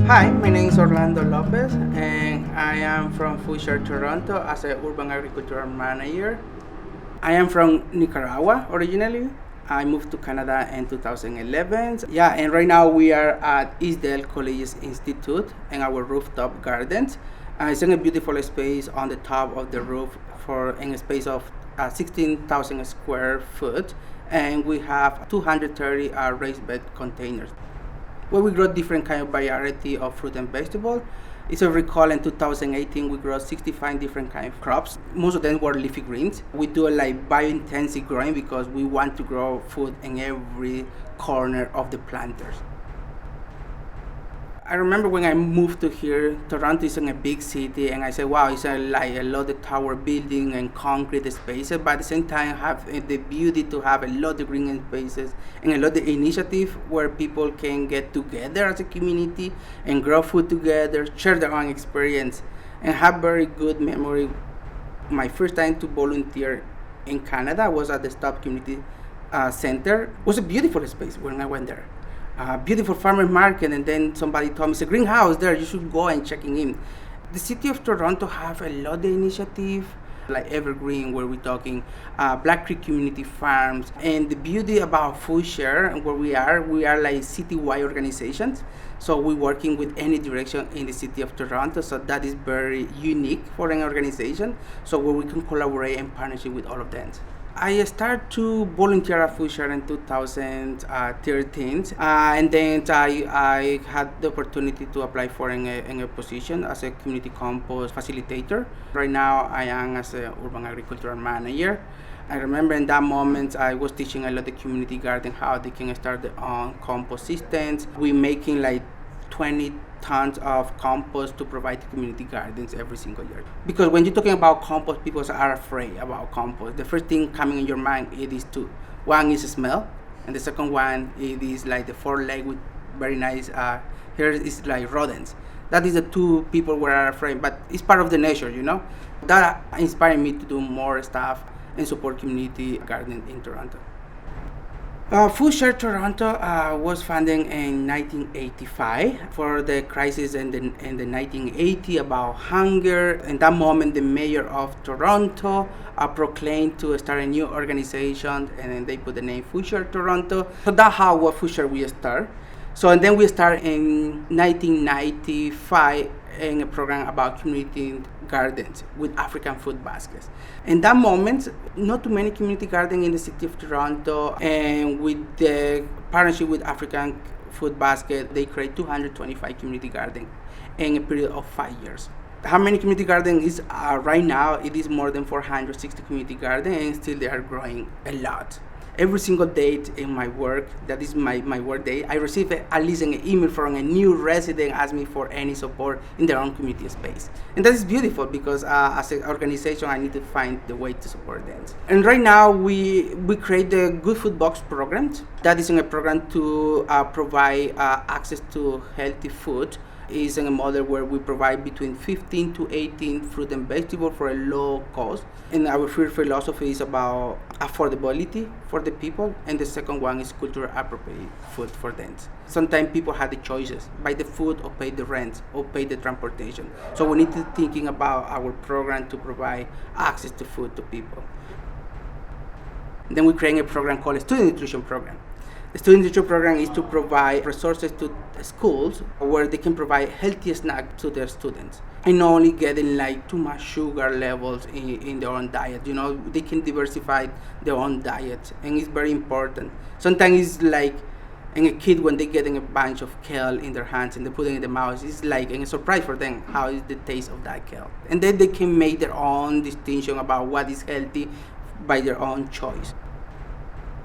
Hi, my name is Orlando Lopez, and I am from FoodShare Toronto as an urban agricultural manager. I am from Nicaragua originally. I moved to Canada in 2011. Yeah, and right now we are at Eastdale Colleges Institute in our rooftop gardens. It's in a beautiful space on the top of the roof in a space of 16,000 square foot, and we have 230 raised bed containers where we grow different kind of variety of fruit and vegetable. If you recall, in 2018 we grew 65 different kind of crops. Most of them were leafy greens. We do like biointensive growing because we want to grow food in every corner of the planters. I remember when I moved to here, Toronto is in a big city, and I said, wow, it's like a lot of tower building and concrete spaces, but at the same time have the beauty to have a lot of green spaces and a lot of initiative where people can get together as a community and grow food together, share their own experience, and have very good memory. My first time to volunteer in Canada was at the Stop Community Center. It was a beautiful space when I went there. Beautiful farmer market, and then somebody told me it's a greenhouse there, you should go and checking in. The city of Toronto have a lot of initiative like Evergreen, where we're talking Black Creek Community Farms, and the beauty about FoodShare and where we are like citywide organizations, so we're working with any direction in the city of Toronto, so that is very unique for an organization, so where we can collaborate and partnership with all of them. I started to volunteer at FoodShare in 2013, and then I had the opportunity to apply for in a position as a community compost facilitator. Right now I am as an urban agricultural manager. I remember in that moment I was teaching a lot of community garden how they can start their own compost systems. We're making like 20 tons of compost to provide to community gardens every single year. Because when you're talking about compost, people are afraid about compost. The first thing coming in your mind, it is two. One is smell, and the second one, it is like the four leg with very nice hair is like rodents. That is the two people were afraid, but it's part of the nature, you know. That inspired me to do more stuff and support community gardening in Toronto. FoodShare Toronto was founded in 1985 for the crisis in the 1980 about hunger. In that moment, the mayor of Toronto proclaimed to start a new organization, and then they put the name FoodShare Toronto. So that's how FoodShare we start. So and then we start in 1995 in a program about community gardens with African food baskets. In that moment, not too many community gardens in the city of Toronto, and with the partnership with African food basket, they create 225 community gardens in a period of 5 years. How many community gardens is right now? It is more than 460 community gardens, and still they are growing a lot. Every single day in my work, that is my work day, I receive at least an email from a new resident asking me for any support in their own community space. And that is beautiful because as an organization, I need to find the way to support them. And right now, we create the Good Food Box program. That is a program to provide access to healthy food. Is in a model where we provide between 15 to 18 fruit and vegetables for a low cost. And our first philosophy is about affordability for the people, and the second one is cultural appropriate food for them. Sometimes people have the choices, buy the food or pay the rent or pay the transportation. So we need to thinking about our program to provide access to food to people. And then we create a program called a Student Nutrition Program. The Student Nutrition Program is to provide resources to schools where they can provide healthy snacks to their students, and not only getting like too much sugar levels in their own diet. You know, they can diversify their own diet, and it's very important. Sometimes it's like in a kid when they getting a bunch of kale in their hands and they put it in their mouth, it's like a surprise for them how is the taste of that kale, and then they can make their own distinction about what is healthy by their own choice.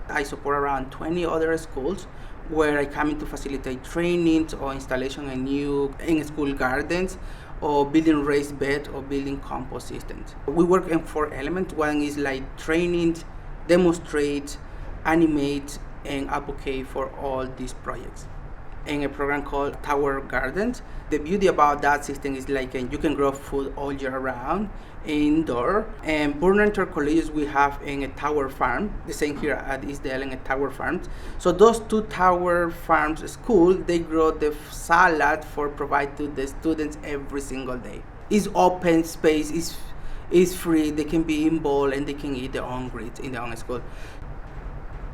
I support around 20 other schools where I come in to facilitate trainings or installation of new in-school gardens or building raised beds or building compost systems. We work in 4 elements. One is like trainings, demonstrate, animate, and advocate for all these projects. in a program called Tower Gardens. The beauty about that system is like you can grow food all year round indoor. And Burlington Colleges we have in a tower farm, the same here at Eastdale in a tower farms. So those two tower farms school, they grow the salad for provide to the students every single day. It's open space, is free, they can be involved and they can eat their own grits in their own school.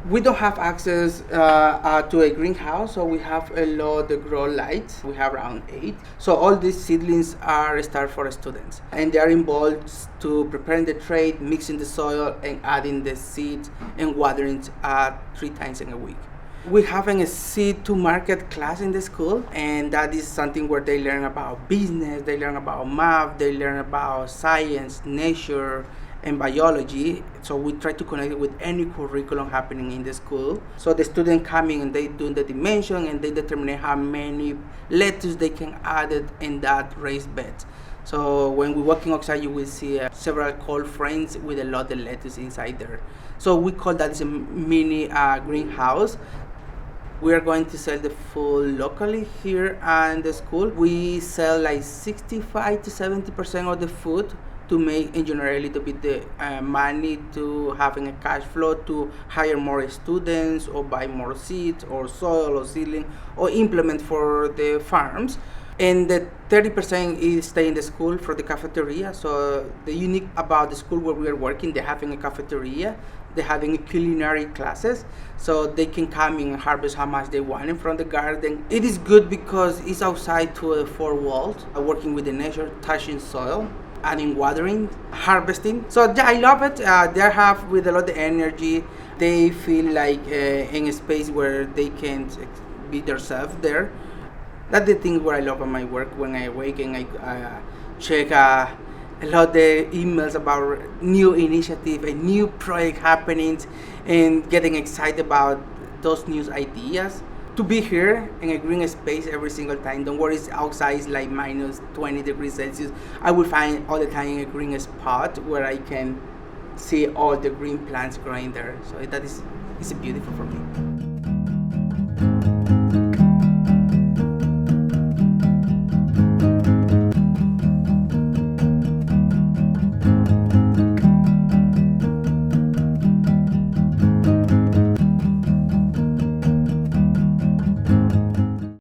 We don't have access to a greenhouse, so we have a lot of grow lights. We have around 8. So all these seedlings are started for students, and they are involved to preparing the tray, mixing the soil, and adding the seeds and watering 3 times in a week. We're having a seed to market class in the school, and that is something where they learn about business, they learn about math, they learn about science, nature, and biology. So we try to connect it with any curriculum happening in the school. So the student coming and they do the dimension and they determine how many lettuce they can add it in that raised bed. So when we're walking outside, you will see several cold frames with a lot of lettuce inside there. So we call that a mini greenhouse. We are going to sell the food locally here in the school. We sell like 65 to 70% of the food to make and generate a little bit the money to having a cash flow to hire more students or buy more seeds or soil or seedling or implement for the farms. And the 30% is stay in the school for the cafeteria. So the unique about the school where we are working, they're having a cafeteria, they're having culinary classes, so they can come in and harvest how much they want from the garden. It is good because it's outside to a 4 walls, working with the nature, touching soil, adding watering, harvesting. So yeah, I love it. They have with a lot of energy. They feel like in a space where they can be themselves there. That's the thing where I love on my work. When I wake and I check a lot of the emails about new initiative and new project happenings and getting excited about those new ideas. To be here in a green space every single time. Don't worry, outside is like minus 20 degrees Celsius. I will find all the time a green spot where I can see all the green plants growing there. So that is beautiful for me.